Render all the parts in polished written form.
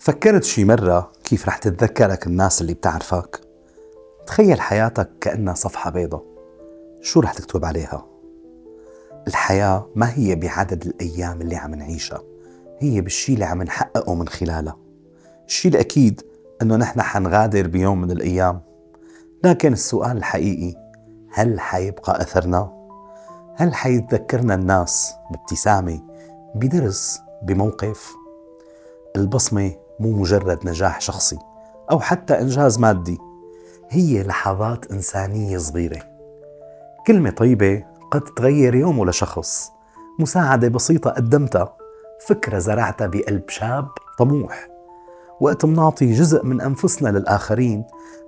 فكرت شي مرة كيف رح تتذكرك الناس اللي بتعرفك؟ تخيل حياتك كأنها صفحة بيضة، شو رح تكتب عليها؟ الحياة ما هي بعدد الأيام اللي عم نعيشها، هي بالشي اللي عم نحققه من خلالها. الشي الأكيد أنه نحن حنغادر بيوم من الأيام، لكن السؤال الحقيقي: هل حيبقى أثرنا؟ هل حيتذكرنا الناس بابتسامة، بدرس، بموقف؟ البصمة مو مجرد نجاح شخصي أو حتى إنجاز مادي، هي لحظات إنسانية صغيرة. كلمة طيبة قد تغير يومه لشخص، مساعدة بسيطة قدمتها، فكرة زرعتها بقلب شاب طموح. وقت منعطي جزء من أنفسنا للآخرين،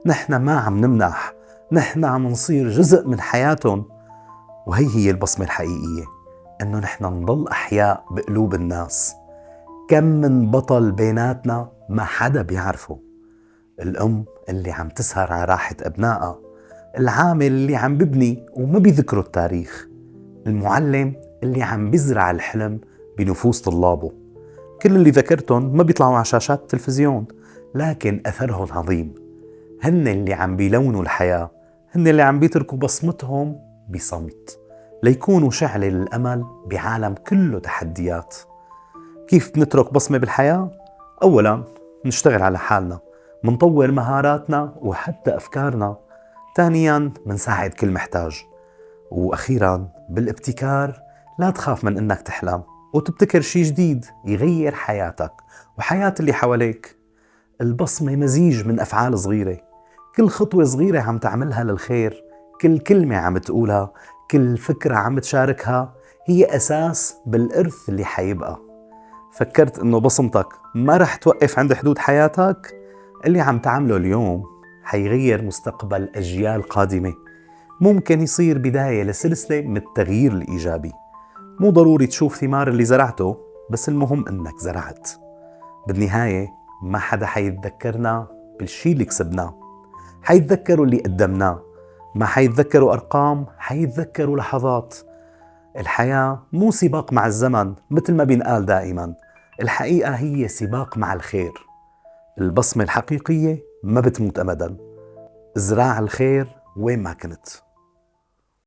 نحن ما عم نمنح، نحن عم نصير جزء من حياتهم. وهي البصمة الحقيقية، إنه نحن نضل أحياء بقلوب الناس. كم من بطل بيناتنا ما حدا بيعرفه، الأم اللي عم تسهر على راحة أبنائها، العامل اللي عم ببني وما بيذكروا التاريخ، المعلم اللي عم بزرع الحلم بنفوس طلابه. كل اللي ذكرتهم ما بيطلعوا على شاشات التلفزيون، لكن أثرهم عظيم. هن اللي عم بيلونوا الحياة، هن اللي عم بيتركوا بصمتهم بصمت، ليكونوا شعلة للأمل بعالم كله تحديات. كيف بنترك بصمة بالحياة؟ أولاً نشتغل على حالنا، منطور مهاراتنا وحتى أفكارنا. ثانياً منساعد كل محتاج. وأخيراً بالابتكار، لا تخاف من إنك تحلم وتبتكر شي جديد يغير حياتك وحياة اللي حواليك. البصمة مزيج من أفعال صغيرة، كل خطوة صغيرة عم تعملها للخير، كل كلمة عم تقولها، كل فكرة عم تشاركها، هي أساس بالإرث اللي حيبقى. فكرت إنه بصمتك ما رح توقف عند حدود حياتك؟ اللي عم تعمله اليوم حيغير مستقبل أجيال قادمة، ممكن يصير بداية لسلسلة من التغيير الإيجابي. مو ضروري تشوف ثمار اللي زرعته، بس المهم إنك زرعت. بالنهاية ما حدا حيتذكرنا بالشي اللي كسبناه، حيتذكروا اللي قدمناه. ما حيتذكروا أرقام، حيتذكروا لحظات. الحياة مو سباق مع الزمن مثل ما بينقال دائما، الحقيقة هي سباق مع الخير. البصمة الحقيقية ما بتموت أبدا. ازرع الخير وين ما كنت.